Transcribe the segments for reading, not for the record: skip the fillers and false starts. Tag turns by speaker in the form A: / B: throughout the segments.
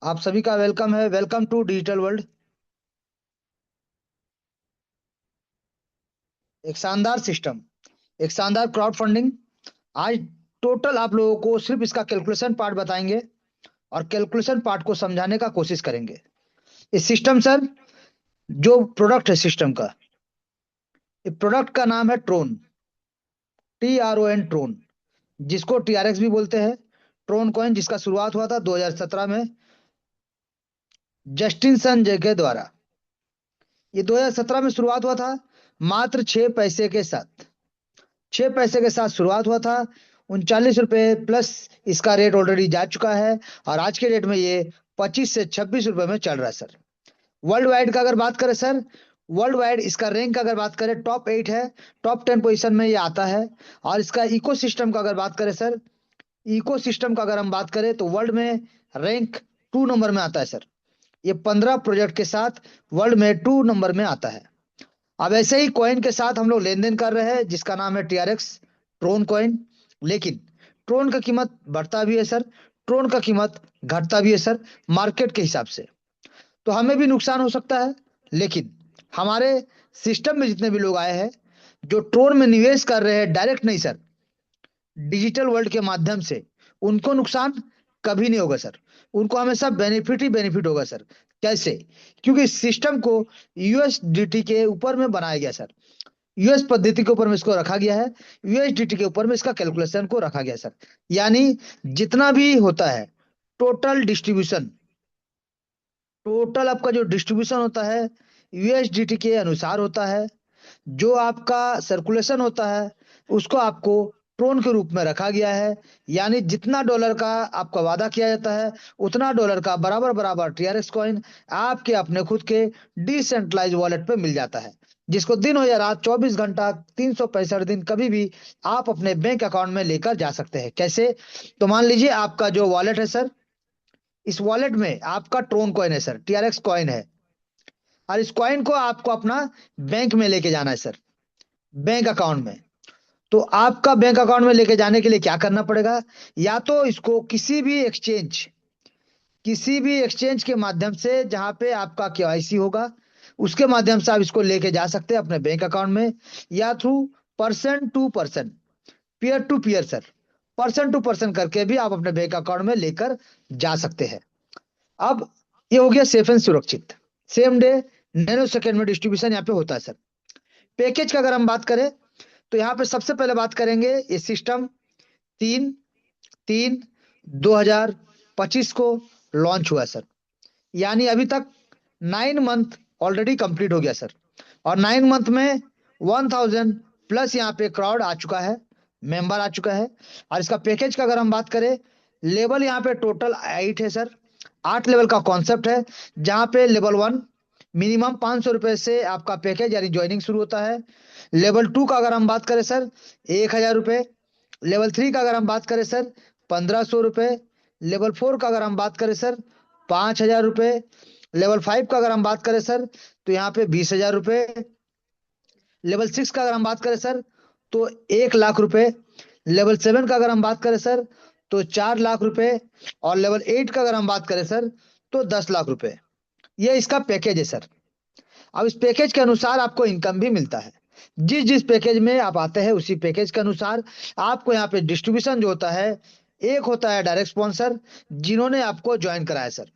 A: आप सभी का वेलकम है। Welcome to digital world. एक शानदार सिस्टम, एक शानदार क्राउड फंडिंग। आज टोटल आप लोगों को सिर्फ इसका कैलकुलेशन पार्ट बताएंगे और कैलकुलेशन पार्ट को समझाने का कोशिश करेंगे। इस सिस्टम सर, जो प्रोडक्ट है सिस्टम का, इस प्रोडक्ट का नाम है ट्रोन। TRON, ट्रोन, जिसको TRX भी बोलते हैं। ट्रोन कॉइन, जिसका शुरुआत हुआ था 2017 में जस्टिन संजय के द्वारा। ये 2017 में शुरुआत हुआ था, मात्र 6 पैसे के साथ। 6 पैसे के साथ शुरुआत हुआ था। 39 रुपए प्लस इसका रेट ऑलरेडी जा चुका है। और आज के डेट में ये 25 से 26 रुपए में चल रहा है सर। वर्ल्ड वाइड का अगर बात करें सर, वर्ल्ड वाइड इसका रैंक अगर बात करें, टॉप 8 है। टॉप 10 पोजीशन में ये आता है। और इसका इकोसिस्टम का अगर बात करें सर, इकोसिस्टम का अगर हम बात करें तो वर्ल्ड में रैंक 2 नंबर में आता है सर। ये 15 प्रोजेक्ट के साथ वर्ल्ड में 2 नंबर में आता है। अब ऐसे ही कॉइन के साथ हम लोग लेन देन कर रहे हैं, जिसका नाम है TRX, ट्रोन कॉइन। लेकिन ट्रोन का कीमत बढ़ता भी है सर, ट्रोन का कीमत घटता भी है सर, मार्केट के हिसाब से। तो हमें भी नुकसान हो सकता है। लेकिन हमारे सिस्टम में जितने भी लोग आए हैं, जो ट्रोन में निवेश कर रहे हैं, डायरेक्ट नहीं सर, डिजिटल वर्ल्ड के माध्यम से, उनको नुकसान कभी नहीं होगा सर। उनको हमेशा बेनिफिट ही बेनिफिट होगा सर। कैसे? क्योंकि इस सिस्टम को USDT के ऊपर में बनाया गया सर। यूएस पद्धति के ऊपर में इसको रखा गया है। USDT के ऊपर में इसका कैलकुलेशन को रखा गया है सर। यानी जितना भी होता है, टोटल डिस्ट्रीब्यूशन, टोटल आपका जो डिस्ट्रीब्यूशन होता है, USDT के अनुसार होता है। जो आपका सर्कुलेशन होता है, उसको आपको ट्रोन के रूप में रखा गया है। यानी जितना डॉलर का आपका वादा किया जाता है, उतना डॉलर का बराबर बराबर TRX कॉइन आपके अपने खुद के डिसेंट्रलाइज वॉलेट पे मिल जाता है। जिसको दिन हो या रात, 24 घंटा, 365 दिन, कभी भी आप अपने बैंक अकाउंट में लेकर जा सकते हैं। कैसे? तो मान लीजिए आपका जो वॉलेट है सर, इस वॉलेट में आपका ट्रोन कॉइन है सर, TRX कॉइन है। और इस कॉइन को आपको अपना बैंक में लेके जाना है सर, बैंक अकाउंट में। तो आपका बैंक अकाउंट में लेके जाने के लिए क्या करना पड़ेगा? या तो इसको किसी भी एक्सचेंज के माध्यम से, जहां पे आपका KYC होगा, उसके माध्यम से आप इसको लेके जा सकते हैं अपने बैंक अकाउंट में। या through person to person, peer to peer sir, person to person करके भी आप अपने बैंक अकाउंट में लेकर जा सकते हैं। अब ये हो गया सेफ एंड सुरक्षित, सेम डे, नैनो सेकेंड में डिस्ट्रीब्यूशन यहाँ पे होता है सर। पैकेज का अगर हम बात करें, तो यहाँ पे सबसे पहले बात करेंगे, ये सिस्टम 3/3/2025 को लॉन्च हुआ सर। यानी अभी तक 9 मंथ ऑलरेडी कंप्लीट हो गया सर। और 9 मंथ में 1000 प्लस यहाँ पे क्राउड आ चुका है, मेंबर आ चुका है। और इसका पैकेज का अगर हम बात करें, लेवल यहाँ पे टोटल 8 है सर। 8 लेवल का कॉन्सेप्ट है, जहाँ पे लेवल 1 मिनिमम 500 रुपए से आपका पैकेज यानी ज्वाइनिंग शुरू होता है। लेवल 2 का अगर हम बात करें सर, 1000 रुपये। लेवल 3 का अगर हम बात करें सर, 1500 रुपये। लेवल 4 का अगर हम बात करें सर, 5000 रुपये। लेवल 5 का अगर हम बात करें सर, तो यहाँ पे 20,000 रुपये। लेवल 6 का अगर हम बात करें सर, तो 1 लाख रुपए। लेवल 7 का अगर हम बात करें सर, तो 4 लाख रुपए। और लेवल 8 का अगर हम बात करें सर, तो 10 लाख रुपए। ये इसका पैकेज है सर। अब इस पैकेज के अनुसार आपको इनकम भी मिलता है। जिस जिस पैकेज में आप आते हैं, उसी पैकेज के अनुसार आपको यहाँ पे डिस्ट्रीब्यूशन जो होता है, एक होता है डायरेक्ट स्पॉन्सर, जिन्होंने आपको ज्वाइन कराया सर।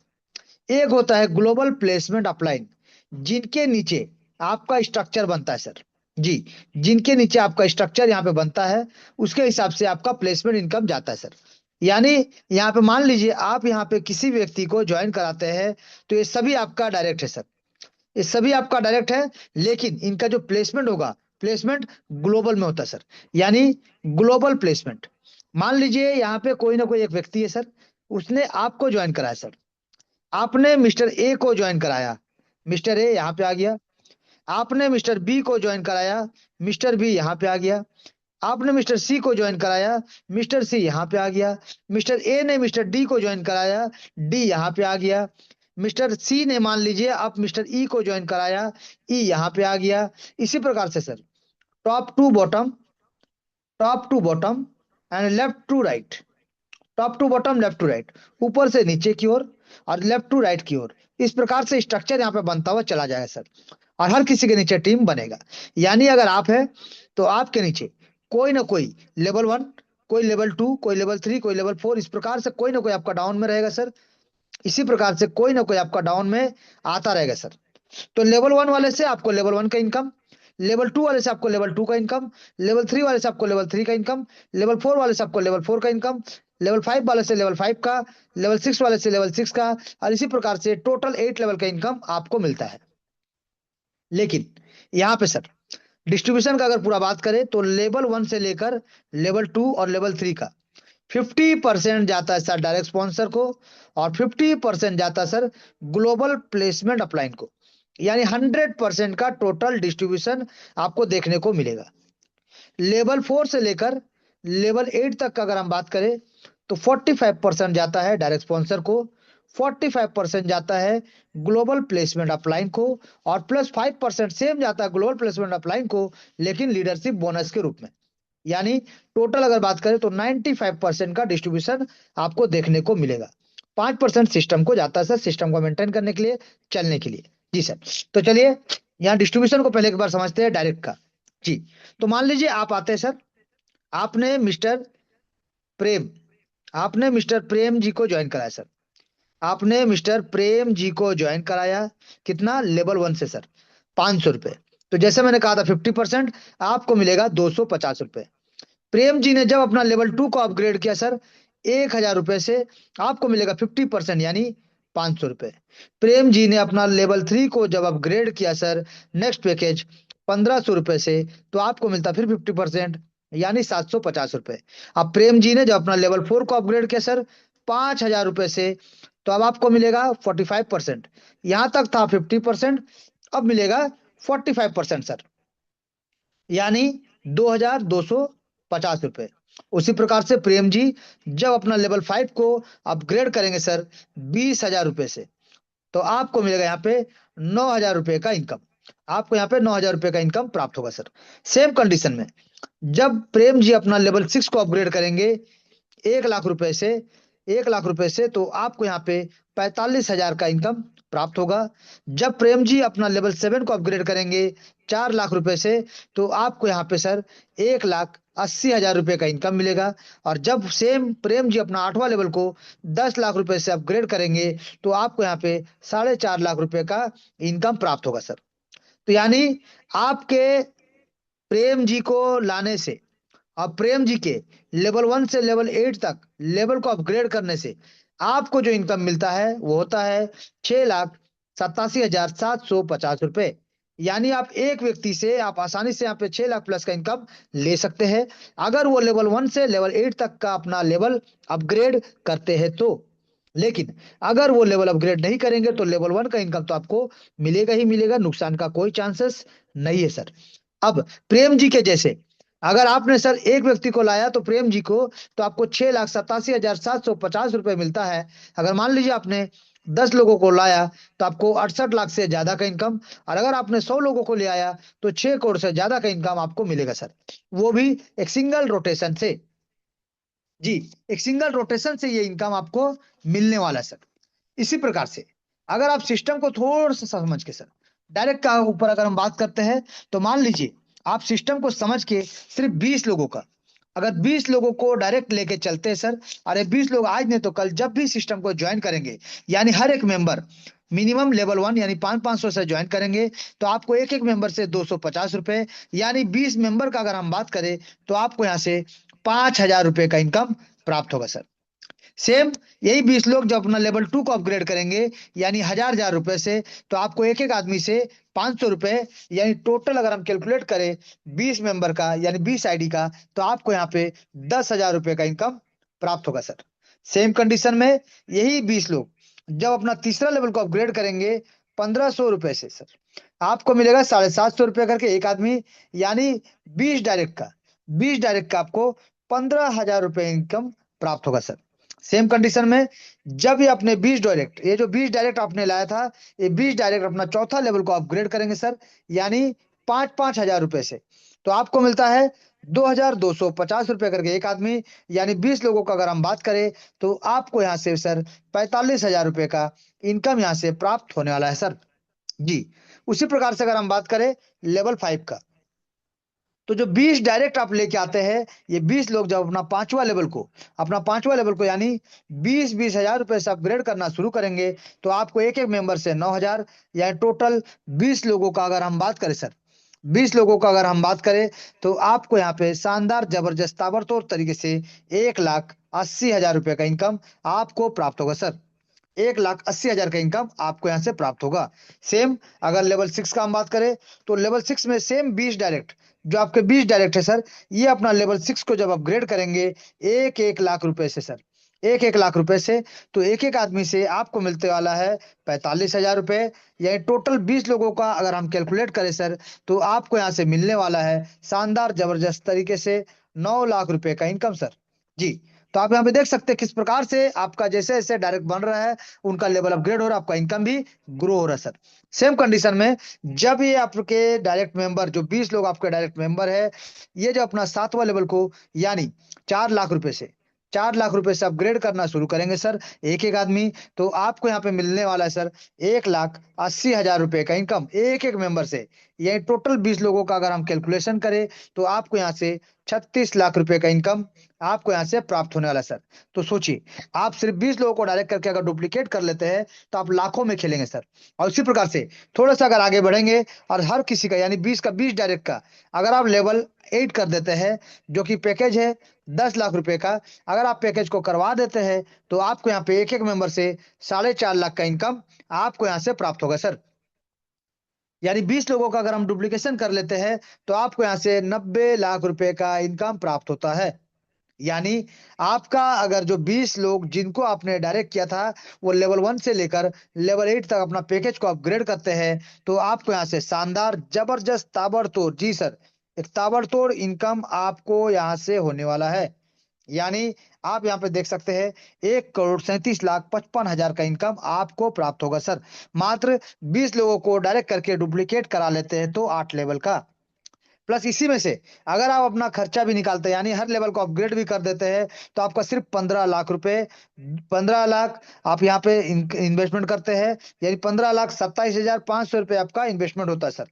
A: एक होता है ग्लोबल प्लेसमेंट अपलाइन, जिनके नीचे आपका स्ट्रक्चर बनता है सर। जी, जिनके नीचे आपका स्ट्रक्चर यहाँ पे बनता है, उसके हिसाब से आपका प्लेसमेंट इनकम जाता है सर। यानी यहाँ पे मान लीजिए आप यहाँ पे किसी व्यक्ति को ज्वाइन कराते हैं, तो ये सभी आपका डायरेक्ट है सर। ये सभी आपका डायरेक्ट है। लेकिन इनका जो प्लेसमेंट होगा, प्लेसमेंट ग्लोबल में होता है सर। यानी ग्लोबल प्लेसमेंट। मान लीजिए यहाँ पे कोई ना कोई एक व्यक्ति है सर, उसने आपको ज्वाइन कराया सर। आपने मिस्टर ए को ज्वाइन कराया, मिस्टर ए यहाँ पे आ गया। आपने मिस्टर बी को ज्वाइन कराया, मिस्टर बी यहाँ पे आ गया। आपने मिस्टर सी को ज्वाइन कराया, मिस्टर सी यहाँ पे आ गया। मिस्टर ए ने मिस्टर डी को ज्वाइन कराया, डी यहाँ पे आ गया। मिस्टर सी ने मान लीजिए आप मिस्टर ई को ज्वाइन कराया, ई यहाँ पे आ गया। इसी प्रकार से sir, top to bottom, top to bottom and left to right, top to bottom, left to right, ऊपर से नीचे की ओर, और लेफ्ट टू राइट की ओर। इस प्रकार से स्ट्रक्चर यहाँ पे बनता हुआ चला जाएगा सर। और हर किसी के नीचे टीम बनेगा। यानी अगर आप है तो आपके नीचे कोई ना कोई लेवल 1, कोई लेवल 2, कोई लेवल 3, कोई लेवल 4, इस प्रकार से कोई ना कोई आपका डाउन में रहेगा सर। इसी प्रकार से कोई ना कोई आपका डाउन में आता रहेगा सर। तो लेवल 1 वाले से आपको लेवल 1 का इनकम, लेवल 2 वाले से आपको लेवल 2 का इनकम, लेवल 3 वाले से आपको लेवल 3 का इनकम, लेवल 4 वाले से आपको लेवल 4 का इनकम, लेवल 5 वाले से लेवल 5 का, लेवल 6 वाले से लेवल 6 का, और इसी प्रकार से टोटल 8 लेवल का इनकम आपको मिलता है। लेकिन यहाँ पे सर डिस्ट्रीब्यूशन का अगर पूरा बात करें तो लेवल 1 से लेकर लेवल 2 और लेवल 3 का 50% जाता है सर डायरेक्ट स्पॉन्सर को, और 50% जाता है सर ग्लोबल प्लेसमेंट अपलाइन को। यानी 100% का टोटल डिस्ट्रीब्यूशन आपको देखने को मिलेगा। लेवल 4 से लेकर लेवल 8 तक का अगर हम बात करें तो 45% जाता है डायरेक्ट स्पॉन्सर को, 45% जाता है ग्लोबल प्लेसमेंट अपलाइन को, और प्लस 5% सेम जाता है ग्लोबल प्लेसमेंट अपलाइन को, लेकिन लीडरशिप बोनस के रूप में। यानी टोटल अगर बात करें तो 95% का डिस्ट्रीब्यूशन आपको देखने को मिलेगा। 5% सिस्टम को जाता है सर, सिस्टम को मेंटेन करने के लिए, चलने के लिए। जी सर। तो चलिए यहाँ डिस्ट्रीब्यूशन को पहले एक बार समझते हैं डायरेक्ट का। जी। तो मान लीजिए आप आते हैं सर, आपने मिस्टर प्रेम आपने मिस्टर प्रेम जी को ज्वाइन कराया सर। आपने मिस्टर प्रेम जी को ज्वाइन कराया, कितना? लेवल 1 से सर 500 रुपए। तो जैसे मैंने कहा था 50% आपको मिलेगा 250 रुपए। प्रेम जी ने जब अपना लेवल 2 को अपग्रेड किया सर 1000 रुपए से, आपको मिलेगा 50% यानी 500 रुपए। प्रेम जी ने अपना लेवल 3 को जब अपग्रेड किया सर नेक्स्ट पैकेज 1500 रुपए से, तो आपको मिलता फिर 50% यानी 750 रुपए। अब प्रेम जी ने जब अपना लेवल 4 को अपग्रेड किया सर 5000 रुपए से, तो अब आपको मिलेगा 45%। यहां तक था 50%, अब मिलेगा 45% सर, यानी 2250 रुपए। उसी प्रकार से प्रेम जी जब अपना लेवल 5 को अपग्रेड करेंगे सर 20,000 रुपए से, तो आपको मिलेगा यहाँ पे 9,000 रुपए का इनकम। आपको यहाँ पे 9,000 रुपए का इनकम प्राप्त होगा सर। सेम कंडीशन में जब प्रेम जी अपना लेवल 6 को अपग्रेड करेंगे 1 लाख रुपए से, 1 लाख रुपए से, तो आपको यहाँ पे 45,000 का इनकम प्राप्त होगा। जब प्रेम जी अपना लेवल 7 को अपग्रेड करेंगे 4 लाख रुपए से, तो आपको यहाँ पे सर 1,80,000 रुपए का इनकम मिलेगा। और जब सेम प्रेम जी अपना 8वां लेवल को 10 लाख रुपए से अपग्रेड करेंगे, तो आपको यहाँ पे 4.5 लाख रुपए का इनकम प्राप्त होगा सर। तो यानी आपके प्रेम जी को लाने से, अब प्रेम जी के लेवल 1 से लेवल 8 तक लेवल को अपग्रेड करने से आपको जो इनकम मिलता है वो होता है 6,87,750 रुपए। यानी आप एक व्यक्ति से आप आसानी से यहाँ पे 6 लाख प्लस का इनकम ले सकते हैं, अगर वो लेवल 1 से लेवल 8 तक का अपना लेवल अपग्रेड करते हैं तो। लेकिन अगर वो लेवल अपग्रेड नहीं करेंगे तो लेवल 1 का इनकम तो आपको मिलेगा ही मिलेगा, नुकसान का कोई चांसेस नहीं है सर। अब प्रेम जी के जैसे अगर आपने सर एक व्यक्ति को लाया तो प्रेम जी को, तो आपको 6,87,750 रुपए मिलता है। अगर मान लीजिए आपने 10 लोगों को लाया तो आपको 68 लाख से ज्यादा का इनकम, और अगर आपने 100 लोगों को ले आया तो 6 करोड़ से ज्यादा का इनकम आपको मिलेगा सर, वो भी एक सिंगल रोटेशन से। जी। एक सिंगल रोटेशन से ये इनकम आपको मिलने वाला है सर। इसी प्रकार से अगर आप सिस्टम को थोड़ा सा समझ के सर डायरेक्ट का ऊपर अगर हम बात करते हैं, तो मान लीजिए आप सिस्टम को समझ के सिर्फ 20 लोगों का, अगर 20 लोगों को डायरेक्ट लेके चलते हैं सर, अरे 20 लोग आज नहीं तो कल जब भी सिस्टम को ज्वाइन करेंगे, यानी हर एक मेंबर मिनिमम लेवल 1 यानी 500-500 से ज्वाइन करेंगे, तो आपको एक एक मेंबर से 250 रुपए, यानी 20 मेंबर का अगर हम बात करें तो आपको यहाँ से 5,000 रुपए का इनकम प्राप्त होगा सर। सेम यही 20 लोग जब अपना लेवल 2 को अपग्रेड करेंगे यानी 1,000 रुपए से, तो आपको एक एक आदमी से 500 रुपए, यानी टोटल अगर हम कैलकुलेट करें 20 मेंबर का यानी 20 आईडी का, तो आपको यहाँ पे 10,000 रुपए का इनकम प्राप्त होगा सर। सेम कंडीशन में यही 20 लोग जब अपना तीसरा लेवल को अपग्रेड करेंगे 1,500 रुपए से सर, आपको मिलेगा 750 रुपए करके एक आदमी, यानी 20 डायरेक्ट का आपको 15,000 रुपए इनकम प्राप्त होगा सर। सेम कंडीशन में जब ये अपने 20 डायरेक्ट, ये जो 20 डायरेक्ट आपने लाया था, ये 20 डायरेक्ट अपना चौथा लेवल को अपग्रेड करेंगे सर, यानी 5,500 रुपए से, तो आपको मिलता है ₹2,250 करके एक आदमी, यानी 20 लोगों का अगर हम बात करें तो आपको यहाँ से सर ₹45,000 का इनकम यहाँ से प्राप्त होने वाला है सर। जी, उसी प्रकार से अगर हम बात करें लेवल 5 का, तो जो 20 डायरेक्ट आप लेके आते हैं, ये 20 लोग जब अपना पांचवा लेवल को यानी 20-20 हजार रुपए से अपग्रेड करना शुरू करेंगे, तो आपको एक एक मेंबर से 9,000, यानी टोटल 20 लोगों का अगर हम बात करें सर, 20 लोगों का अगर हम बात करें, तो आपको यहाँ पे शानदार जबरदस्त ताबड़तोड़ तरीके से 1,80,000 रुपए का इनकम आपको प्राप्त होगा सर। 1,80,000 का इनकम आपको यहाँ से प्राप्त होगा। सेम अगर लेवल 6 का हम बात करें, तो लेवल 6 में सेम 20 डायरेक्ट, जो आपके 20 डायरेक्ट है सर, ये अपना लेवल 6 को जब अपग्रेड करेंगे एक एक लाख रुपए से सर, एक एक लाख रुपए से, तो एक एक आदमी से आपको मिलते वाला है 45,000 रुपए, यानी टोटल 20 लोगों का अगर हम कैलकुलेट करें सर, तो आपको यहाँ से मिलने वाला है शानदार जबरदस्त तरीके से 9 लाख रुपए का इनकम सर। जी, तो आप यहाँ पे देख सकते हैं किस प्रकार से आपका जैसे जैसे डायरेक्ट बन रहा है, उनका लेवल अपग्रेड हो रहा है, आपका इनकम भी ग्रो हो रहा है सर। सेम कंडीशन में जब ये आपके डायरेक्ट मेंबर, जो 20 लोग आपके डायरेक्ट मेंबर है, ये जो अपना 7वां लेवल को यानी 4 लाख रुपए से 4 लाख रुपए से अपग्रेड करना शुरू करेंगे सर, एक एक आदमी, तो आपको यहाँ पे मिलने वाला है सर 1,80,000 रुपए का इनकम एक एक मेंबर से। ये टोटल 20 लोगों का अगर हम कैलकुलेशन करें, तो आपको यहाँ से 36 लाख रुपए का इनकम आपको यहाँ से प्राप्त होने वाला है सर। तो सोचिए, आप सिर्फ 20 लोगों को डायरेक्ट करके अगर डुप्लीकेट कर लेते हैं, तो आप लाखों में खेलेंगे सर। और इसी प्रकार से थोड़ा सा अगर आगे बढ़ेंगे, और हर किसी का यानी 20 का 20 डायरेक्ट का अगर आप लेवल 8 कर देते हैं, जो कि पैकेज है 10 लाख रुपए का, अगर आप पैकेज को करवा देते हैं, तो आपको यहाँ पे एक एक मेंबर से 4.5 लाख का इनकम आपको यहाँ से प्राप्त होगा सर। यानी 20 लोगों का अगर हम डुप्लीकेशन कर लेते हैं, तो आपको यहाँ से 90 लाख रुपए का इनकम प्राप्त होता है। यानी आपका अगर जो 20 लोग जिनको आपने डायरेक्ट किया था, वो लेवल 1 से लेकर लेवल 8 तक अपना पैकेज को अपग्रेड करते हैं, तो आपको यहाँ से शानदार जबरदस्त ताबड़तोड़, जी सर, एक ताबड़तोड़ इनकम आपको यहाँ से होने वाला है। यानी आप यहाँ पे देख सकते हैं 1,37,55,000 का इनकम आपको प्राप्त होगा सर। मात्र 20 लोगों को डायरेक्ट करके डुप्लीकेट करा लेते हैं, तो 8 लेवल का, प्लस इसी में से अगर आप अपना खर्चा भी निकालते हैं, यानी हर लेवल को अपग्रेड भी कर देते हैं, तो आपका सिर्फ 15 लाख रुपए, 15 लाख आप यहाँ पे इन्वेस्टमेंट करते हैं, यानी 15,27,500 रुपए आपका इन्वेस्टमेंट होता है सर।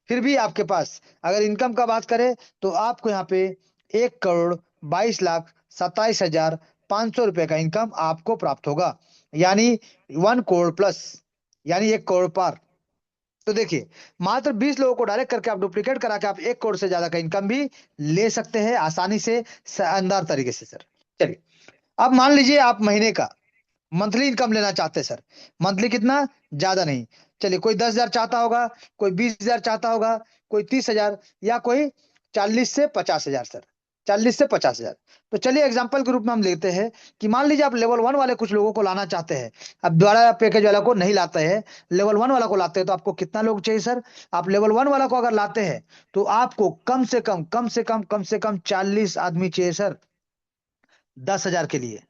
A: फिर भी आपके पास अगर इनकम का बात करें, तो आपको यहाँ पे 1,22,27,500 रुपए का इनकम आपको प्राप्त होगा, यानी 1 करोड़ प्लस, यानी 1 करोड़ पार। तो देखिए, मात्र 20 लोगों को डायरेक्ट करके आप डुप्लीकेट करा के आप 1 करोड़ से ज्यादा का इनकम भी ले सकते हैं आसानी से, शानदार तरीके से सर। चलिए, अब मान लीजिए आप महीने का मंथली इनकम लेना चाहते हैं सर। मंथली कितना, ज्यादा नहीं, चलिए कोई 10,000 चाहता होगा, कोई 20,000 चाहता होगा, कोई 30,000, या कोई 40 से 50,000 सर, 40 से 50,000। तो चलिए एग्जांपल के रूप में हम लेते हैं कि मान लीजिए आप लेवल 1 वाले कुछ लोगों को लाना चाहते हैं, अब द्वारा पैकेज वाला को नहीं लाते हैं, लेवल 1 वाला को लाते हैं, तो आपको कितना लोग चाहिए सर? आप लेवल 1 वाला को अगर लाते हैं, तो आपको कम से कम 40 आदमी चाहिए सर, 10,000 के लिए।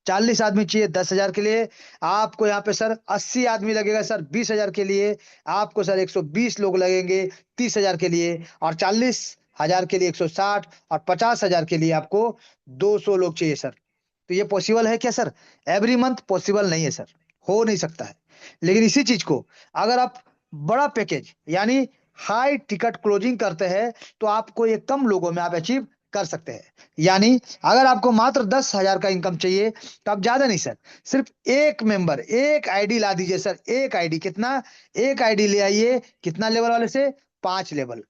A: 40 आदमी चाहिए 10,000 के लिए। आपको यहाँ पे सर 80 आदमी लगेगा सर 20,000 के लिए। आपको सर 120 लोग लगेंगे 30,000 के लिए, और 40,000 के लिए 160, और 50,000 के लिए आपको 200 लोग चाहिए सर। तो ये पॉसिबल है क्या सर? एवरी मंथ पॉसिबल नहीं है सर, हो नहीं सकता है। लेकिन इसी चीज को अगर आप बड़ा पैकेज यानी हाई टिकट क्लोजिंग करते हैं, तो आपको ये कम लोगों में आप अचीव कर सकते हैं। यानी अगर आपको मात्र 10,000 का इनकम चाहिए, तो आप ज्यादा नहीं सर, सिर्फ एक मेंबर, एक आईडी ला दीजिए सर। एक आईडी कितना, एक आईडी ले आइए, कितना लेवल वाले से? 5 लेवल,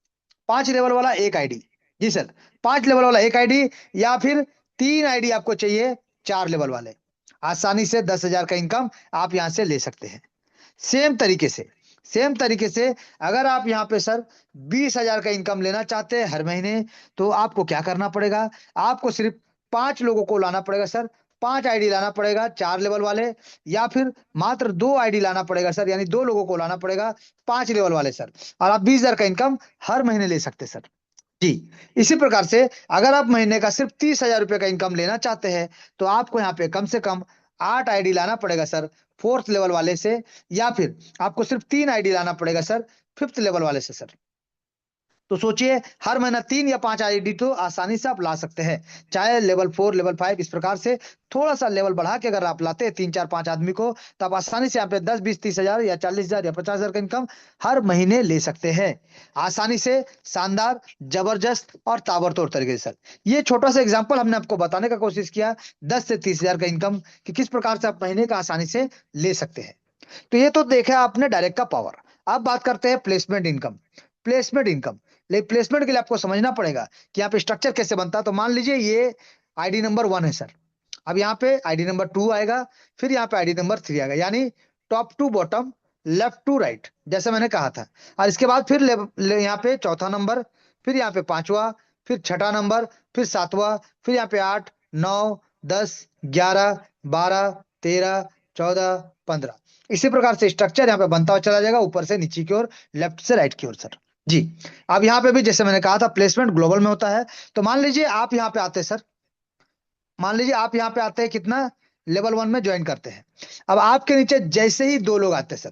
A: 5 लेवल वाला एक आईडी। जी सर, 5 लेवल वाला एक आईडी, या फिर 3 आईडी आपको चाहिए 4 लेवल वाले। आसानी से 10,000 का इनकम आप यहां से ले सकते हैं। सेम तरीके से सेम तरीके से अगर आप यहाँ पे सर 20,000 का इनकम लेना चाहते हैं हर महीने, तो आपको क्या करना पड़ेगा? आपको सिर्फ 5 लोगों को लाना पड़ेगा सर, 5 आईडी लाना पड़ेगा 4 लेवल वाले, या फिर मात्र 2 आईडी लाना पड़ेगा सर, यानी 2 लोगों को लाना पड़ेगा 5 लेवल वाले सर, और आप 20,000 का इनकम हर महीने ले सकते हैं सर। जी, इसी प्रकार से अगर आप महीने का सिर्फ 30,000 रुपए का इनकम लेना चाहते हैं, तो आपको यहाँ पे कम से कम 8 आईडी लाना पड़ेगा सर 4th लेवल वाले से, या फिर आपको सिर्फ 3 आईडी लाना पड़ेगा सर 5th लेवल वाले से सर। तो सोचिए हर महीना 3 या 5 आईडी तो आसानी से आप ला सकते हैं। चाहे लेवल 4 लेवल 5 इस प्रकार से थोड़ा सा लेवल बढ़ा के अगर आप लाते हैं 3 4 5 आदमी को, तो आप आसानी से यहाँ पे 10 20 30 हजार या 40 हजार या 50 हजार का इनकम हर महीने ले सकते हैं आसानी से। शानदार, जबरदस्त और ताबड़तोड़ तरीके से सर, ये छोटा सा एग्जांपल हमने आपको बताने का कोशिश किया 10 से 30 हजार का इनकम कि किस प्रकार से आप महीने का आसानी से ले सकते हैं। तो ये तो देखा आपने डायरेक्ट का पावर। अब बात करते हैं प्लेसमेंट इनकम। प्लेसमेंट इनकम, लेकिन प्लेसमेंट के लिए आपको समझना पड़ेगा कि यहाँ पे स्ट्रक्चर कैसे बनता है। तो मान लीजिए ये आईडी नंबर 1 है सर, अब यहाँ पे आईडी नंबर 2 आएगा, फिर यहाँ पे आईडी नंबर 3 आएगा, यानी top to bottom, left to right, जैसे मैंने कहा था। और इसके बाद फिर यहाँ पे चौथा नंबर, फिर यहाँ पे पांचवा, फिर छठा नंबर, फिर सातवां, फिर यहाँ पे 8 9 10 11 12 13 14 15, इसी प्रकार से स्ट्रक्चर यहाँ पे बनता हुआ चला जाएगा ऊपर से नीचे की ओर, लेफ्ट से राइट की ओर सर। जी, अब यहाँ पे भी जैसे मैंने कहा था प्लेसमेंट ग्लोबल में होता है। तो मान लीजिए आप यहाँ पे आते हैं सर, मान लीजिए आप यहाँ पे आते हैं कितना, लेवल 1 में ज्वाइन करते हैं। अब आपके नीचे जैसे ही 2 लोग आते हैं सर,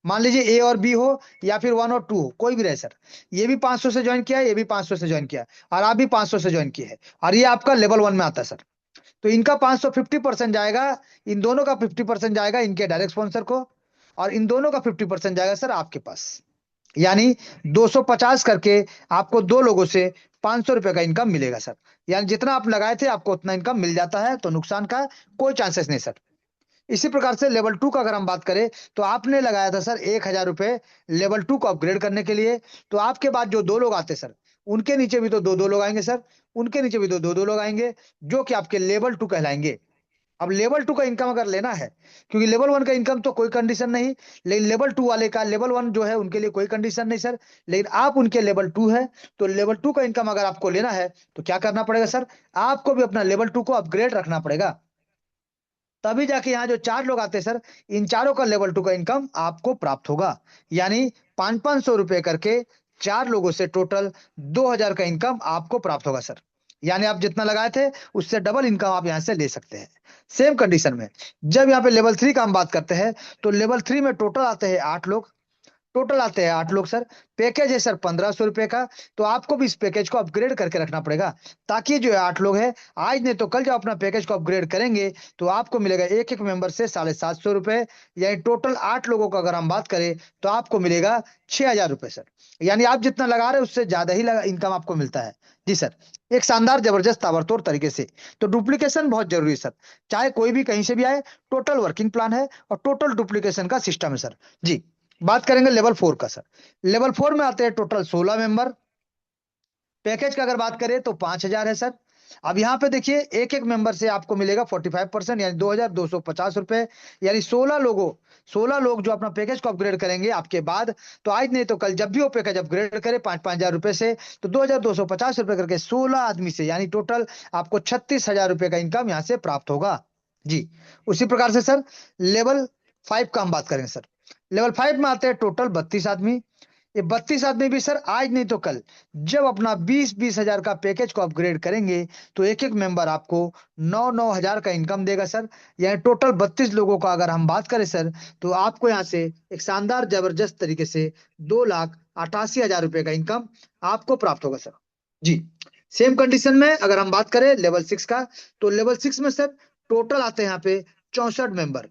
A: मान लीजिए ए और बी हो या फिर 1 और 2 हो, कोई भी रहे सर, ये भी 500 से ज्वाइन किया है, ये भी 500 से ज्वाइन किया है, और आप भी 500 से ज्वाइन किए हैं, और ये आपका लेवल 1 में आता है सर। तो इनका 550% जाएगा, इन दोनों का 50% जाएगा इनके डायरेक्ट स्पॉन्सर को, और इन दोनों का 50% जाएगा सर आपके पास। यानी 250 करके आपको 2 लोगों से 500 रुपए का इनकम मिलेगा सर। यानी जितना आप लगाए थे आपको उतना इनकम मिल जाता है, तो नुकसान का कोई चांसेस नहीं सर। इसी प्रकार से लेवल 2 का अगर हम बात करें, तो आपने लगाया था सर 1,000 रुपए लेवल 2 को अपग्रेड करने के लिए। तो आपके बाद जो 2 लोग आते सर, उनके नीचे भी तो 2 2 लोग आएंगे सर, उनके नीचे भी तो 2 2 लोग आएंगे, जो कि आपके लेवल 2 कहलाएंगे। अब लेवल 2 का इनकम अगर लेना है, क्योंकि लेवल 1 का इनकम तो कोई कंडीशन नहीं, लेकिन लेवल 2 वाले का, लेवल 1 जो है उनके लिए कोई कंडीशन नहीं सर, लेकिन आप उनके लेवल 2 है, तो लेवल 2 का इनकम अगर आपको लेना है तो क्या करना पड़ेगा सर, आपको भी अपना लेवल 2 को अपग्रेड रखना पड़ेगा। तभी जाके यहाँ जो 4 लोग आते हैं सर, इन चारों का लेवल 2 का इनकम आपको प्राप्त होगा। यानी 500 500 रुपए करके 4 लोगों से टोटल 2,000 का इनकम आपको प्राप्त होगा सर। यानी आप जितना लगाए थे उससे डबल इनकम आप यहाँ से ले सकते हैं। सेम कंडीशन में जब यहाँ पे लेवल 3 का हम बात करते हैं, तो लेवल 3 में टोटल आते हैं 8 लोग, टोटल आते हैं 8 लोग सर। पैकेज है सर 1,500 रुपए का। तो आपको भी इस पैकेज को अपग्रेड करके रखना पड़ेगा, ताकि जो है 8 लोग हैं, आज नहीं तो कल जब अपना पैकेज को अपग्रेड करेंगे तो आपको मिलेगा एक एक मेंबर से 750 रुपए। यानी टोटल 8 लोगों का अगर हम बात करें तो आपको मिलेगा 6,000 रुपए सर। यानी आप जितना लगा रहे हैं उससे ज्यादा ही इनकम आपको मिलता है। जी सर, एक शानदार जबरदस्त ताबड़तोड़ तरीके से। तो डुप्लीकेशन बहुत जरूरी है सर, चाहे कोई भी कहीं से भी आए, टोटल वर्किंग प्लान है और टोटल डुप्लीकेशन का सिस्टम है सर। जी, बात करेंगे लेवल 4 का सर। लेवल 4 में आते हैं टोटल 16 मेंबर। पैकेज का अगर बात करें तो 5,000 है सर। अब यहाँ पे देखिए एक एक मेंबर से आपको मिलेगा 45%, यानी 2,250 रुपए। यानी 16 लोग जो अपना पैकेज को अपग्रेड करेंगे आपके बाद, तो आज नहीं तो कल जब भी वो पैकेज अपग्रेड करे 5,000 रुपए से, तो 2,250 रुपए करके 16 आदमी से, यानी टोटल आपको 36,000 रुपए का इनकम यहाँ से प्राप्त होगा। जी, उसी प्रकार से सर लेवल 5 का हम बात करेंगे सर। लेवल 5 में आते हैं टोटल 32 आदमी। ये 32 आदमी भी सर आज नहीं तो कल जब अपना 20-20 हजार का पैकेज को अपग्रेड करेंगे, तो एक एक मेंबर आपको 9-9 हजार का इनकम देगा सर। यानी टोटल 32 लोगों का अगर हम बात करें सर, तो आपको यहाँ से एक शानदार जबरदस्त तरीके से 2,88,000 रुपए का इनकम आपको प्राप्त होगा सर। जी, सेम कंडीशन में अगर हम बात करें लेवल 6 का, तो लेवल 6 में सर टोटल आते हैं यहाँ पे 64 मेंबर।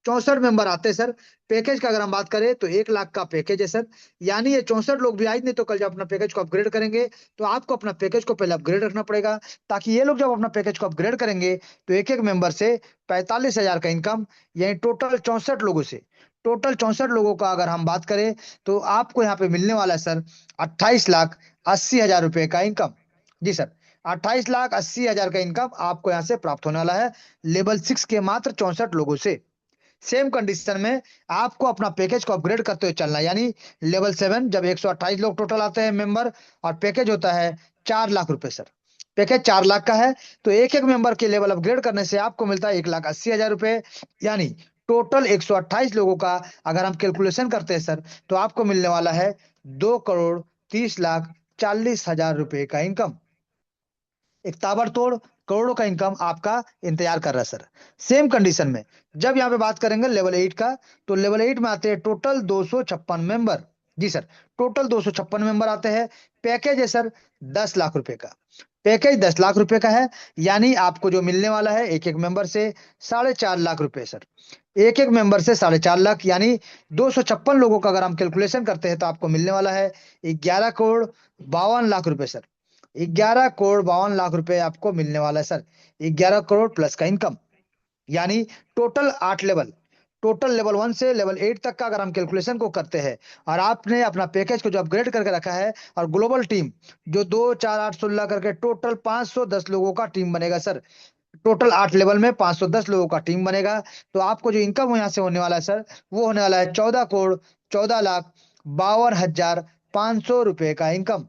A: 64 मेंबर आते हैं सर। पैकेज का अगर हम बात करें तो 1 लाख का पैकेज है सर। यानी ये 64 लोग भी आज नहीं तो कल जब अपना पैकेज को अपग्रेड करेंगे, तो आपको अपना पैकेज को पहले अपग्रेड रखना पड़ेगा, ताकि ये लोग जब अपना पैकेज को अपग्रेड करेंगे तो एक एक मेंबर से 45,000 का इनकम, यानी टोटल 64 लोगों का अगर हम बात करें, तो आपको यहाँ पे मिलने वाला है सर 28,80,000 रुपए का इनकम। जी सर, 28,80,000 का इनकम आपको यहाँ से प्राप्त होने वाला है लेवल 6 के मात्र 64 लोगों से। सेम कंडीशन में आपको अपना पैकेज को अपग्रेड करते हुए चलना है। यानी लेवल 7 जब 128 लोग टोटल आते हैं मेंबर, और पैकेज होता है 4 लाख रुपए सर। पैकेज 4 लाख का है, तो एक एक मेंबर के लेवल अपग्रेड करने से आपको मिलता है 1,80,000 रुपए। यानी टोटल 128 लोगों का अगर हम कैलकुलेशन करते हैं सर, तो आपको मिलने वाला है 2,30,40,40,000 रुपए का इनकम। एक ताबड़तोड़ करोड़ों का इनकम आपका इंतजार कर रहा है सर। सेम कंडीशन में जब यहाँ पे बात करेंगे लेवल 8 का, तो लेवल 8 में आते हैं टोटल 256 मेंबर। जी सर, टोटल 256 मेंबर आते हैं। पैकेज है सर 10 लाख रुपए का। पैकेज 10 लाख रुपए का है, यानी आपको जो मिलने वाला है एक एक मेंबर से 4.5 लाख रुपए सर। एक एक मेंबर से 4.5 लाख, यानी 256 लोगों का अगर हम कैलकुलेशन करते हैं तो आपको मिलने वाला है 11 करोड़ 52 लाख रुपए सर। 11 करोड़ 52 लाख रुपए आपको मिलने वाला है सर। 11 करोड़ प्लस का इनकम, यानी टोटल 8 लेवल, टोटल लेवल 1 से लेवल 8 तक का अगर हम कैलकुलेशन को करते हैं, और आपने अपना पैकेज को जो अपग्रेड करके रखा है, और ग्लोबल टीम जो 2 4 8 16 करके टोटल 510 लोगों का टीम बनेगा सर। टोटल 8 लेवल में 510 लोगों का टीम बनेगा। तो आपको जो इनकम यहाँ से होने वाला है सर, वो होने वाला है 14 करोड़ 14 लाख 52 हजार 500 रुपए का इनकम।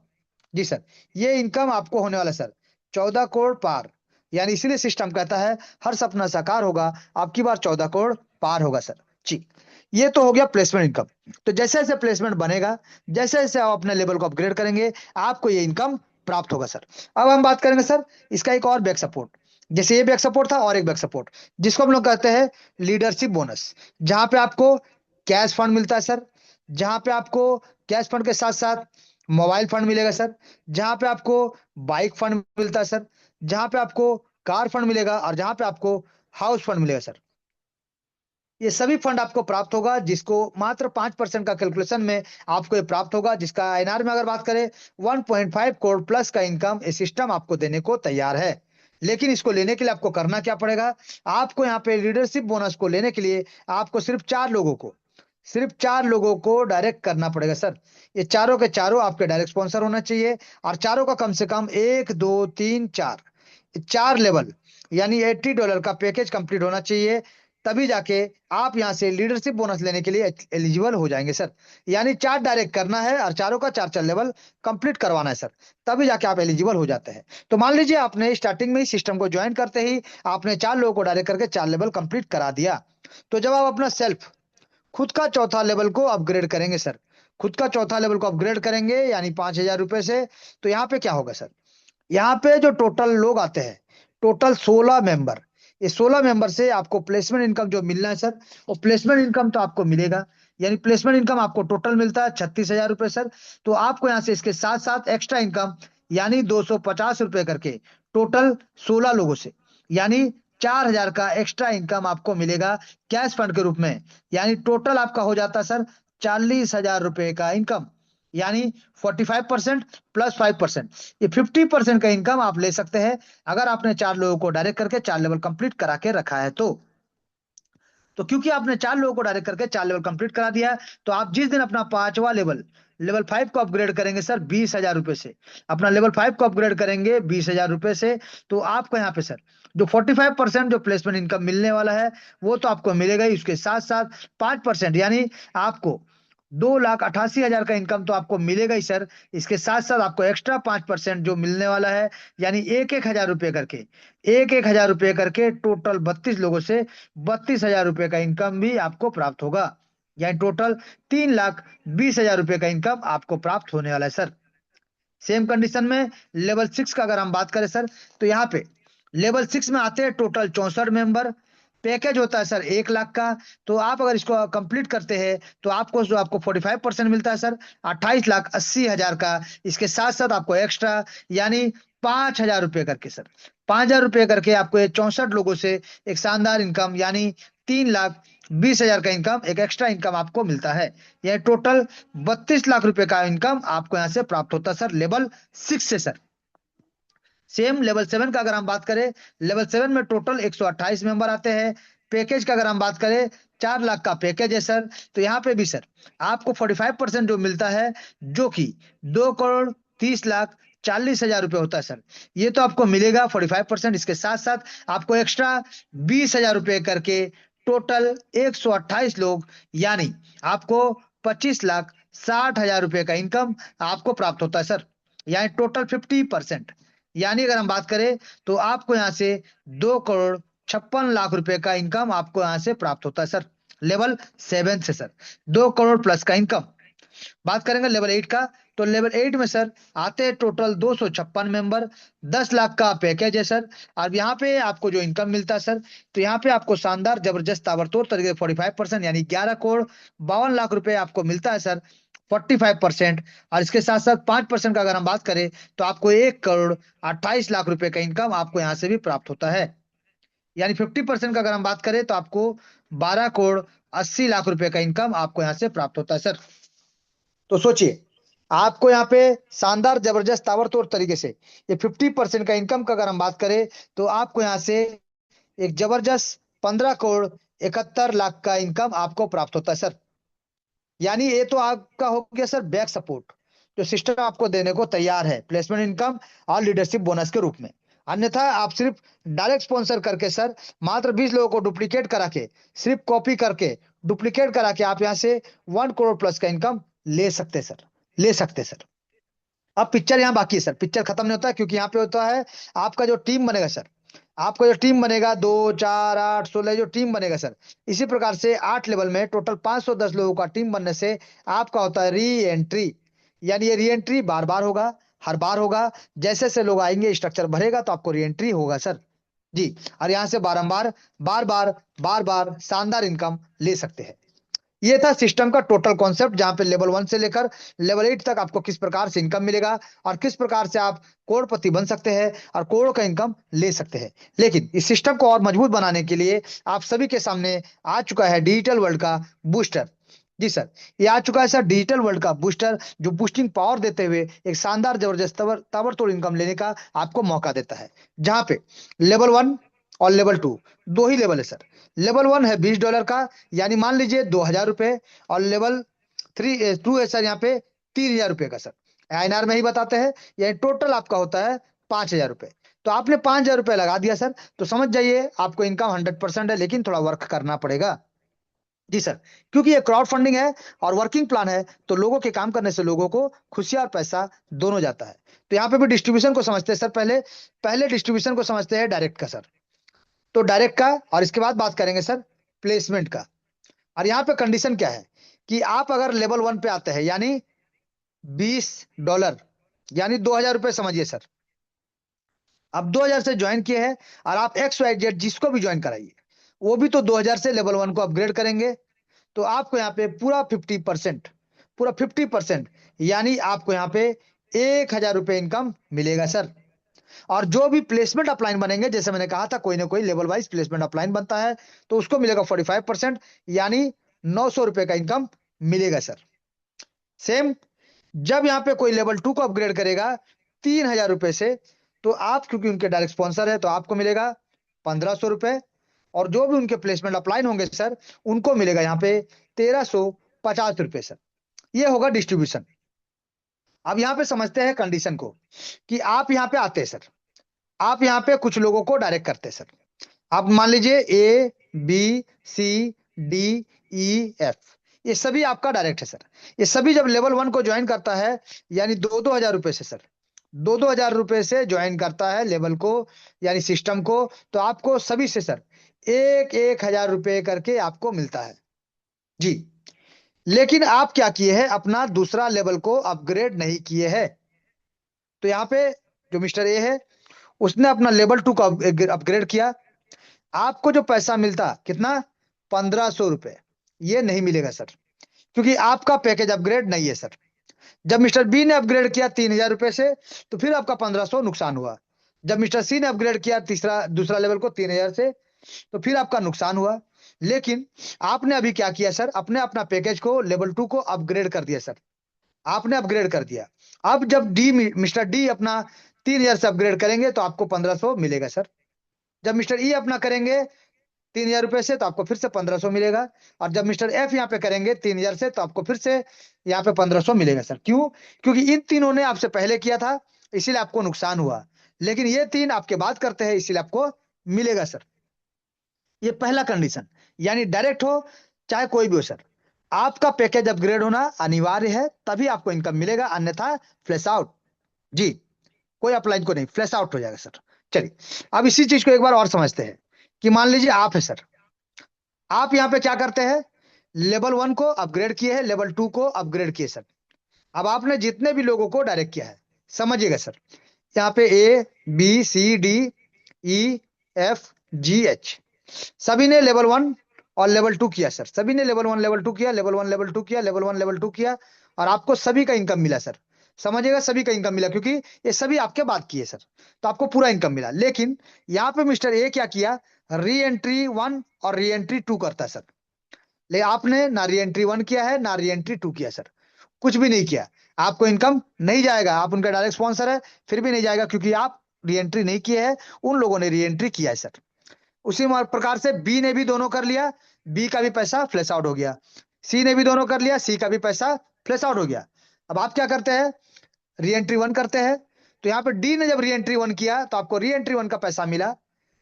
A: जी सर, ये इनकम आपको होने वाला है सर 14 करोड़ पार। यानी इसीलिए सिस्टम कहता है हर सपना साकार होगा, आपकी बार 14 करोड़ पार होगा सर। जी, ये तो हो गया प्लेसमेंट इनकम। तो जैसे जैसे प्लेसमेंट बनेगा, जैसे जैसे आप अपने लेवल को अपग्रेड करेंगे, आपको ये इनकम प्राप्त होगा सर। अब हम बात करेंगे सर इसका एक और बैक सपोर्ट। जैसे ये बैक सपोर्ट था, और एक बैक सपोर्ट जिसको हम लोग कहते हैं लीडरशिप बोनस, जहां पे आपको कैश फंड मिलता है सर। जहां पे आपको कैश फंड के साथ साथ मोबाइल फंड मिलेगा सर। जहां पे आपको बाइक फंड मिलता है सर। जहां पे आपको कार फंड मिलेगा, और जहां पे आपको हाउस फंड मिलेगा सर। ये सभी फंड आपको प्राप्त होगा, जिसको मात्र 5% का कैलकुलेशन में आपको ये प्राप्त होगा, जिसका आईएनआर में अगर बात करें 1.5 करोड़ प्लस का इनकम ये सिस्टम आपको देने को तैयार है। लेकिन इसको लेने के लिए आपको करना क्या पड़ेगा? आपको यहाँ पे लीडरशिप बोनस को लेने के लिए आपको सिर्फ 4 लोगों को डायरेक्ट करना पड़ेगा सर। ये चारों के चारों आपके डायरेक्ट स्पॉन्सर होना चाहिए, और चारों का कम से कम 1 2 3 4 4 लेवल, यानी $80 का पैकेज कंप्लीट होना चाहिए। तभी जाके आप यहाँ से लीडरशिप बोनस लेने के लिए एलिजिबल हो जाएंगे सर। यानी 4 डायरेक्ट करना है, और चारों का 4 4 लेवल कंप्लीट करवाना है सर। तभी जाके आप एलिजिबल हो जाते हैं। तो मान लीजिए आपने स्टार्टिंग में ही सिस्टम को ज्वाइन करते ही आपने 4 लोगों को डायरेक्ट करके 4 लेवल कंप्लीट करा दिया। तो जब आप अपना सेल्फ खुद का चौथा लेवल को अपग्रेड करेंगे सर, खुद का चौथा लेवल को अपग्रेड करेंगे यानी 5,000 रुपए से, तो यहाँ पे क्या होगा सर? यहाँ पे जो टोटल लोग आते हैं, टोटल 16 मेंबर, ये 16 मेंबर से आपको प्लेसमेंट इनकम जो मिलना है सर, वो प्लेसमेंट इनकम तो आपको मिलेगा। यानी प्लेसमेंट इनकम आपको टोटल मिलता है 36,000 रुपए सर। तो आपको यहाँ से इसके साथ साथ एक्स्ट्रा इनकम, यानी 250 रुपए करके टोटल 16 लोगों से, यानी 4,000 का एक्स्ट्रा इनकम आपको मिलेगा कैश फंड के रूप में। यानी टोटल आपका हो जाता है सर 40,000 रुपए का इनकम। यानी 45% प्लस 5%, ये 50% का इनकम आप ले सकते हैं, अगर आपने 4 लोगों को डायरेक्ट करके 4 लेवल कंप्लीट करा के रखा है तो। तो क्योंकि आपने 4 लोगों को डायरेक्ट करके 4 लेवल कंप्लीट करा दिया, तो आप जिस दिन अपना पांचवा लेवल, लेवल 5 को अपग्रेड करेंगे सर 20,000 रुपए से, अपना लेवल 5 को अपग्रेड करेंगे 20,000 रुपए से, तो आपको यहाँ पे सर जो 45% जो प्लेसमेंट इनकम मिलने वाला है, वो तो आपको मिलेगा ही। उसके साथ साथ 5%, यानी आपको 2,88,000 का इनकम तो आपको मिलेगा ही सर। इसके साथ साथ आपको एक्स्ट्रा 5% जो मिलने वाला है, यानी एक एक हजार रुपए करके टोटल 32 लोगों से 32,000 रुपए का इनकम भी आपको प्राप्त होगा। यानी टोटल 3,20,000 रुपए का इनकम आपको प्राप्त होने वाला है सर। सेम कंडीशन में लेवल 6 का अगर हम बात करें सर, तो यहाँ पे लेवल 6 में आते हैं टोटल 64 मेंबर। पैकेज होता है सर 1 लाख का। तो आप अगर इसको कंप्लीट करते हैं, तो आपको जो आपको 45% मिलता है सर 28,80,000 का। इसके साथ साथ आपको एक्स्ट्रा, यानी 5,000 रुपए करके सर, 5,000 रुपए करके आपको ये 64 लोगों से एक शानदार इनकम, यानी 3,20,000 का इनकम, एक एक्स्ट्रा इनकम आपको मिलता है। यह टोटल 32 लाख रुपए का इनकम आपको यहाँ से प्राप्त होता है सर, लेवल 6 से सर। सेम लेवल 7 का अगर हम बात करें, लेवल 7 में टोटल 128 मेंबर आते हैं। पैकेज का अगर हम बात करें, 4 लाख का पैकेज है सर। तो यहाँ पे भी सर आपको 45% जो मिलता है, जो कि 2,30,40,000 रुपए होता है सर। ये तो आपको मिलेगा 45%। इसके साथ साथ आपको एक्स्ट्रा 20,000 रुपए करके टोटल 128 लोग, यानी आपको 25,60,000 रुपए का इनकम आपको प्राप्त होता है सर। यानी टोटल 50%। यानी अगर हम बात करें, तो आपको यहाँ से 2,56,00,000 रुपए का इनकम आपको यहाँ से प्राप्त होता है सर, लेवल 7 से सर। 2 करोड़ प्लस का इनकम। बात करेंगे लेवल 8 का, तो लेवल 8 में सर आते हैं टोटल 256 मेंबर। 10 लाख का पैकेज है सर। अब यहाँ पे आपको जो इनकम मिलता है सर, तो यहाँ पे आपको शानदार जबरदस्त ताबड़तोड़ तरीके 45%, यानी 11 करोड़ 52 लाख रुपए आपको मिलता है सर। 45%। और इसके साथ साथ 5% का अगर हम बात करें तो आपको 1 करोड़ 28 लाख रुपए का इनकम आपको यहाँ से भी प्राप्त होता है। यानी 50% का अगर हम बात करें तो आपको 12 करोड़ 80 लाख रुपए का इनकम आपको यहाँ से प्राप्त होता है सर। तो सोचिए, आपको यहाँ पे शानदार जबरदस्त ताबड़तोड़ तरीके से ये 50% का इनकम का अगर हम बात करें तो आपको यहाँ से एक जबरदस्त 15 करोड़ 71 लाख का इनकम आपको प्राप्त होता है सर। यानी ये तो आपका हो गया सर बैक सपोर्ट, जो सिस्टम आपको देने को तैयार है प्लेसमेंट इनकम और लीडरशिप बोनस के रूप में। अन्यथा आप सिर्फ डायरेक्ट स्पॉन्सर करके सर मात्र 20 लोगों को डुप्लीकेट करा के, सिर्फ कॉपी करके डुप्लीकेट करा के आप यहाँ से 1 करोड़ प्लस का इनकम ले सकते सर, ले सकते सर। अब पिक्चर यहाँ बाकी है सर, पिक्चर खत्म नहीं होता, क्योंकि यहाँ पे होता है आपका जो टीम बनेगा सर, आपका जो टीम बनेगा 2 4 8 16 जो टीम बनेगा सर, इसी प्रकार से 8 लेवल में टोटल 510 लोगों का टीम बनने से आपका होता है री एंट्री। यानी ये री एंट्री बार बार होगा, हर बार होगा, जैसे जैसे लोग आएंगे स्ट्रक्चर भरेगा तो आपको री एंट्री होगा सर। जी, और यहाँ से बारंबार बार बार बार बार शानदार इनकम ले सकते हैं। ये था सिस्टम का टोटल कॉन्सेप्ट, जहां पे लेवल 1 से लेकर लेवल 8 तक आपको किस प्रकार से इनकम मिलेगा और किस प्रकार से आप करोड़पति बन सकते हैं और करोड़ों का इनकम ले सकते हैं। लेकिन इस सिस्टम को और मजबूत बनाने के लिए आप सभी के सामने आ चुका है डिजिटल वर्ल्ड का बूस्टर। जी सर, ये आ चुका है सर डिजिटल वर्ल्ड का बूस्टर, जो बूस्टिंग पावर देते हुए एक शानदार जबरदस्त ताबड़तोड़ इनकम लेने का आपको मौका देता है। जहां पे लेवल 1 और लेवल 2 दो ही लेवल है सर। लेवल 1 है $20 का, यानी मान लीजिए 2,000 रुपए, और लेवल 2 है सर यहाँ पे 3,000 रुपए का सर। आईएनआर में ही बताते हैं, यानी टोटल आपका होता है 5,000 रुपए। तो आपने 5,000 रुपए लगा दिया सर, तो समझ जाइए आपको इनकम 100% है, लेकिन थोड़ा वर्क करना पड़ेगा। जी सर, क्योंकि ये क्राउड फंडिंग है और वर्किंग प्लान है, तो लोगों के काम करने से लोगों को खुशियां और पैसा दोनों जाता है। तो यहाँ पे भी डिस्ट्रीब्यूशन को समझते हैं सर, पहले पहले डिस्ट्रीब्यूशन को समझते हैं डायरेक्ट का सर। तो डायरेक्ट का, और इसके बाद बात करेंगे सर प्लेसमेंट का। और यहाँ पे कंडीशन क्या है कि आप अगर लेवल 1 पे आते हैं, यानी $20, यानी 2,000 रुपए समझिए सर। अब 2,000 से ज्वाइन किए हैं, और आप XYZ जिसको भी ज्वाइन कराइए, वो भी तो 2,000 से लेवल 1 को अपग्रेड करेंगे। तो आपको यहाँ पे पूरा 50%, यानी आपको यहाँ पे 1,000 रुपए इनकम मिलेगा सर। और जो भी प्लेसमेंट अपलाइन बनेंगे, जैसे मैंने कहा था कोई ना कोई लेवल वाइज प्लेसमेंट अपलाइन बनता है, तो उसको मिलेगा 45%, यानी 900 रुपए का इनकम मिलेगा सर। सेम जब यहाँ पे कोई लेवल 2 को अपग्रेड करेगा 3,000 रुपए से, तो आप क्योंकि उनके डायरेक्ट स्पॉन्सर है तो आपको मिलेगा 1,500 रुपए। और जो भी उनके प्लेसमेंट अपलाइन होंगे सर, उनको मिलेगा यहाँ पे 1,350 रुपए सर। ये होगा डिस्ट्रीब्यूशन। अब यहाँ पे समझते हैं कंडीशन को, कि आप यहाँ पे आते हैं सर, आप यहाँ पे कुछ लोगों को डायरेक्ट करते हैं सर। आप मान लीजिए A B C D E F, ये सभी आपका डायरेक्ट है सर। ये सभी जब लेवल 1 को ज्वाइन करता है, यानी 2-2 हजार रुपए से सर, 2-2 हजार रुपए से ज्वाइन करता है लेवल को, यानी सिस्टम को, तो आपको सभी से सर 1-1 हजार रुपए करके आपको मिलता है। जी, लेकिन आप क्या किए हैं, अपना दूसरा लेवल को अपग्रेड नहीं किए हैं। तो यहाँ पे जो मिस्टर ए है, उसने अपना लेवल 2 को अपग्रेड किया। आपको जो पैसा मिलता कितना, 1,500 रुपए, ये नहीं मिलेगा सर, क्योंकि आपका पैकेज अपग्रेड नहीं है सर। जब मिस्टर बी ने अपग्रेड किया 3,000 रुपए से, तो फिर आपका 1,500 नुकसान हुआ। जब मिस्टर सी ने अपग्रेड किया दूसरा लेवल को 3,000 से, तो फिर आपका नुकसान हुआ। लेकिन आपने अभी क्या किया सर, अपने अपना पैकेज को लेवल 2 को अपग्रेड कर दिया सर, आपने अपग्रेड कर दिया। अब जब मिस्टर डी अपना 3,000 से अपग्रेड करेंगे तो आपको 1,500 मिलेगा सर। जब मिस्टर ई अपना करेंगे 3,000 रुपए से, तो आपको फिर से 1,500 मिलेगा। और जब मिस्टर एफ यहाँ पे करेंगे 3,000 से, तो आपको फिर से यहाँ पे 1,500 मिलेगा सर। क्यों? क्योंकि इन तीनों ने आपसे पहले किया था, इसीलिए आपको नुकसान हुआ। लेकिन ये तीन आपके बाद करते हैं, इसीलिए आपको मिलेगा सर। ये पहला कंडीशन, यानी डायरेक्ट हो चाहे कोई भी हो सर, आपका पैकेज अपग्रेड होना अनिवार्य है, तभी आपको इनकम मिलेगा, अन्यथा फ्लैश आउट। जी, कोई अपलाइन को नहीं, फ्लैश आउट हो जाएगा सर। चलिए, अब इसी चीज को एक बार और समझते हैं, कि मान लीजिए आप है सर, आप यहाँ पे क्या करते हैं, लेवल 1 को अपग्रेड किए हैं, लेवल 2 को अपग्रेड किए सर। अब आपने जितने भी लोगों को डायरेक्ट किया है, समझिएगा सर, यहाँ पे A B C D E F G H, सभी ने लेवल 1 और लेवल 2 किया सर, सभी ने लेवल 1 लेवल 2 किया, लेवल 1 लेवल 2 किया, लेवल 1 लेवल 2 किया, और आपको सभी का इनकम मिला सर। समझिएगा, सभी का इनकम मिला, क्योंकि ये सभी आपके बाद किए सर, तो आपको पूरा इनकम मिला। लेकिन यहाँ पे मिस्टर ए क्या किया, री एंट्री 1 और री एंट्री 2 करता है सर। ले आपने ना री एंट्री 1 किया है ना री एंट्री 2 किया सर, कुछ भी नहीं किया, आपको इनकम नहीं जाएगा। आप उनका डायरेक्ट स्पॉन्सर है, फिर भी नहीं जाएगा, क्योंकि आप री एंट्री नहीं किए हैं, उन लोगों ने री एंट्री किया है सर। उसी प्रकार से बी ने भी दोनों कर लिया, बी का भी पैसा फ्लैश आउट हो गया। सी ने भी दोनों कर लिया, सी का भी पैसा फ्लैश आउट हो गया। अब आप क्या करते हैं, री एंट्री 1 करते हैं। तो यहाँ पे डी ने जब री एंट्री 1 किया तो आपको री एंट्री 1 का पैसा मिला।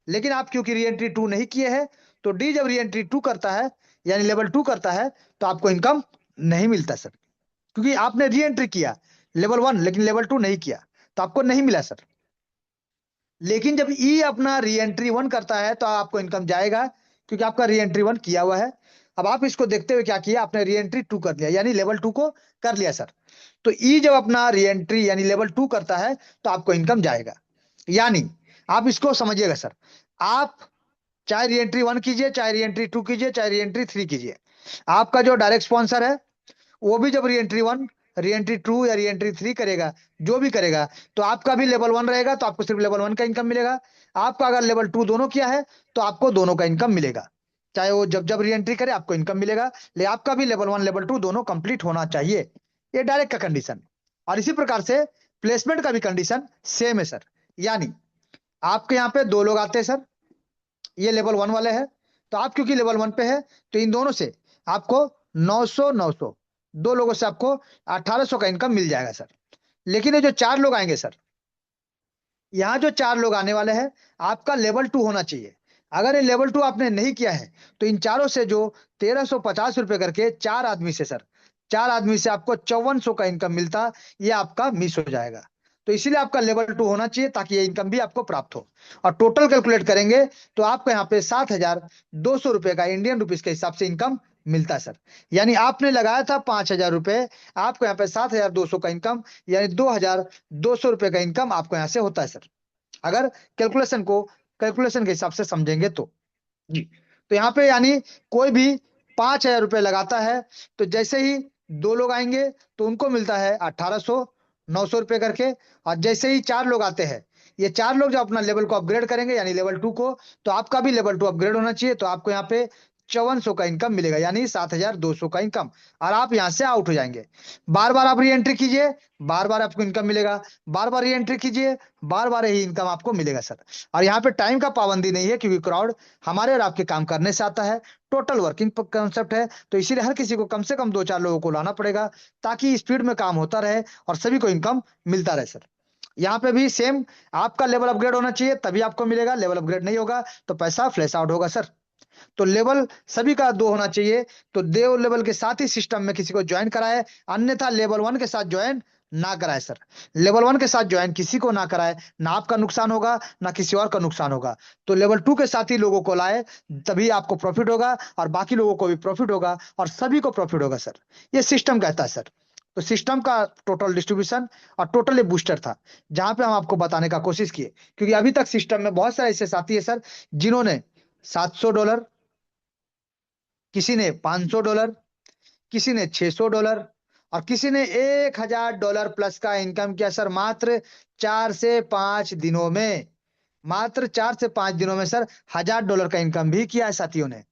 A: लेकिन आप क्योंकि री एंट्री 2 नहीं किए हैं, तो डी जब री एंट्री 2 करता है, यानी लेवल 2 करता है, तो आपको इनकम नहीं मिलता सर, क्योंकि आपने री एंट्री किया लेवल 1 लेकिन लेवल 2 नहीं किया, तो आपको नहीं मिला सर। लेकिन जब ई अपना री एंट्री 1 करता है तो आपको इनकम जाएगा, क्योंकि आपका री एंट्री 1 किया हुआ है। अब आप इसको देखते हुए क्या किया, आपने री एंट्री 2 कर लिया, यानी लेवल 2 को कर लिया सर। तो ई जब अपना री एंट्री यानी लेवल 2 करता है तो आपको इनकम जाएगा। यानी आप इसको समझिएगा सर, आप चाहे री एंट्री 1 कीजिए, चाहे री एंट्री 2 कीजिए, चाहे री एंट्री 3 कीजिए, आपका जो डायरेक्ट स्पॉन्सर है वो भी जब री एंट्री 1 री एंट्री 2 या री एंट्री 3 करेगा, जो भी करेगा, तो आपका भी लेवल 1 रहेगा, तो आपको सिर्फ लेवल 1 का इनकम मिलेगा। आपका अगर लेवल 2 दोनों किया है तो आपको दोनों का इनकम मिलेगा, चाहे वो जब जब री एंट्री करे आपको इनकम मिलेगा। ले आपका भी लेवल 1 लेवल 2 दोनों कंप्लीट होना चाहिए, ये डायरेक्ट का कंडीशन। और इसी प्रकार से प्लेसमेंट का भी कंडीशन सेम है सर। यानी आपके यहाँ पे दो लोग आते हैं सर, ये लेवल 1 वाले हैं, तो आप क्योंकि लेवल 1 पे है, तो इन दोनों से आपको 900 900, दो लोगों से आपको 1800 का इनकम मिल जाएगा सर। लेकिन ये जो चार लोग आएंगे सर, यहाँ जो चार लोग आने वाले हैं, आपका लेवल 2 होना चाहिए। अगर ये लेवल 2 आपने नहीं किया है, तो इन चारों से जो 1350 रुपए करके चार आदमी से सर, चार आदमी से आपको 5400 का इनकम मिलता, ये आपका मिस हो जाएगा। तो इसीलिए आपका लेवल 2 होना चाहिए, ताकि ये इनकम भी आपको प्राप्त हो। और टोटल कैलकुलेट करेंगे तो आपको यहाँ पे 7200 रुपए का इंडियन रुपीज के हिसाब से इनकम मिलता है सर। यानी आपने लगाया था 5000 रुपए, आपको यहाँ पे 7200 का इनकम, यानी 2200 रुपए का इनकम आपको यहाँ से होता है सर, अगर कैलकुलेशन के हिसाब से समझेंगे तो जी। तो यहाँ पे यानी कोई भी 5000 रुपए लगाता है, तो जैसे ही दो लोग आएंगे तो उनको मिलता है 1800 900 रुपए करके। और जैसे ही चार लोग आते हैं, ये चार लोग जब अपना लेवल को अपग्रेड करेंगे यानी लेवल 2 को, तो आपका भी लेवल 2 अपग्रेड होना चाहिए, तो आपको यहाँ पे 5400 का इनकम मिलेगा, यानी 7200 का इनकम। और आप यहाँ से आउट हो जाएंगे। बार बार आप री एंट्री कीजिए, बार बार आपको इनकम मिलेगा, बार बार री एंट्री कीजिए, बार बार यही इनकम आपको मिलेगा सर। और यहाँ पे टाइम का पाबंदी नहीं है, क्योंकि क्राउड हमारे और आपके काम करने से आता है, टोटल वर्किंग कॉन्सेप्ट है, तो इसीलिए हर किसी को कम से कम दो चार लोगों को लाना पड़ेगा, ताकि स्पीड में काम होता रहे और सभी को इनकम मिलता रहे सर। यहाँ पे भी सेम, आपका लेवल अपग्रेड होना चाहिए तभी आपको मिलेगा, लेवल अपग्रेड नहीं होगा तो पैसा फ्लैश आउट होगा सर। तो लेवल सभी का दो होना चाहिए, तो दो लेवल के साथ ही सिस्टम में किसी को ज्वाइन कराए, अन्यथा लेवल 1 के साथ ज्वाइन ना कराए सर। लेवल 1 के साथ ज्वाइन किसी को ना कराए, ना आपका नुकसान होगा ना किसी और का नुकसान होगा। तो लेवल 2 के साथ ही लोगों को लाए, तभी आपको प्रॉफिट होगा और बाकी लोगों को भी प्रॉफिट होगा और सभी को प्रॉफिट होगा सर। ये सिस्टम कहता है सर। तो सिस्टम का टोटल डिस्ट्रीब्यूशन और टोटल बूस्टर था, जहां पे हम आपको बताने का कोशिश किए, क्योंकि अभी तक सिस्टम में बहुत सारे ऐसे साथी है सर, जिन्होंने $700, किसी ने $500, किसी ने $600, और किसी ने $1000 प्लस का इनकम किया सर, मात्र 4 से 5 दिनों में। मात्र 4 से 5 दिनों में सर $1000 का इनकम भी किया है साथियों ने।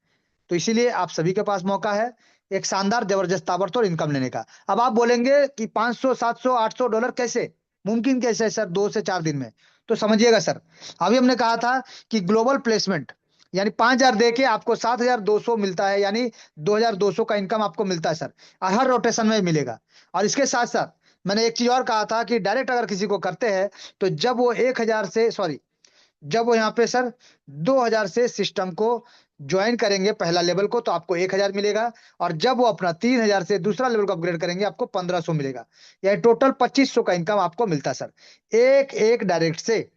A: तो इसीलिए आप सभी के पास मौका है एक शानदार जबरदस्त ताबड़तोड़ इनकम लेने का। अब आप बोलेंगे कि 500 700 $800 कैसे मुमकिन, कैसे है सर 2 से 4 दिन में? तो समझिएगा सर, अभी हमने कहा था कि ग्लोबल प्लेसमेंट यानी 5000 दे के आपको 7200 मिलता है, यानी 2200 का इनकम आपको मिलता है सर, और हर रोटेशन में मिलेगा। और इसके साथ साथ मैंने एक चीज और कहा था कि डायरेक्ट अगर किसी को करते हैं, तो जब वो 1000 से सॉरी जब वो यहाँ पे सर 2000 से सिस्टम को ज्वाइन करेंगे पहला लेवल को, तो आपको 1000 मिलेगा। और जब वो अपना 3000 से दूसरा लेवल को अपग्रेड करेंगे आपको 1500 मिलेगा, यानी टोटल 2500 का इनकम आपको मिलता है सर, एक एक डायरेक्ट से।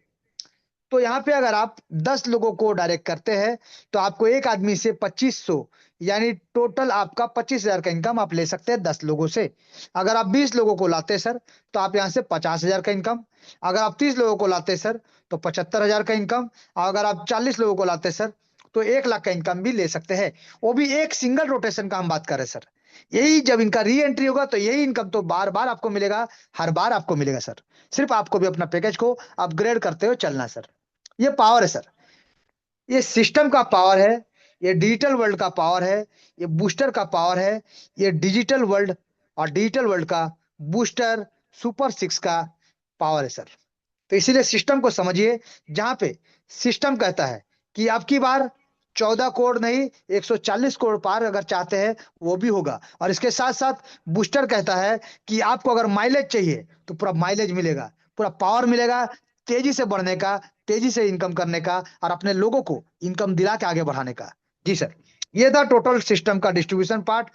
A: तो यहाँ पे अगर आप 10 लोगों को डायरेक्ट करते हैं, तो आपको एक आदमी से 2500, यानी टोटल आपका 25,000 का इनकम आप ले सकते हैं 10 लोगों से। अगर आप 20 लोगों को लाते हैं सर, तो आप यहाँ से 50,000 का इनकम। अगर आप 30 लोगों को लाते हैं सर, तो 75,000 का इनकम। और अगर आप 40 लोगों को लाते हैं सर, तो 1 लाख का इनकम भी ले सकते हैं, वो भी एक सिंगल रोटेशन का हम बात कर रहे हैं सर। यही जब इनका री एंट्री होगा तो यही इनकम तो बार बार आपको मिलेगा, हर बार आपको मिलेगा सर। सिर्फ आपको भी अपना पैकेज को अपग्रेड करते हुए चलना है सर। ये पावर है सर, ये सिस्टम का पावर है, ये डिजिटल वर्ल्ड का पावर है, ये बूस्टर का पावर है, ये डिजिटल वर्ल्ड और डिजिटल वर्ल्ड का बूस्टर सुपर सिक्स का पावर है सर। तो इसीलिए सिस्टम को समझिए, जहां पे सिस्टम कहता है कि अब की बार 14 करोड़ नहीं 140 करोड़ पार अगर चाहते हैं वो भी होगा। और इसके साथ साथ बूस्टर कहता है कि आपको अगर माइलेज चाहिए तो पूरा माइलेज मिलेगा, पूरा पावर मिलेगा, तेजी से बढ़ने का, तेजी से इनकम करने का और अपने लोगों को इनकम दिला के आगे बढ़ाने का। जी सर, ये था टोटल सिस्टम का डिस्ट्रीब्यूशन पार्ट,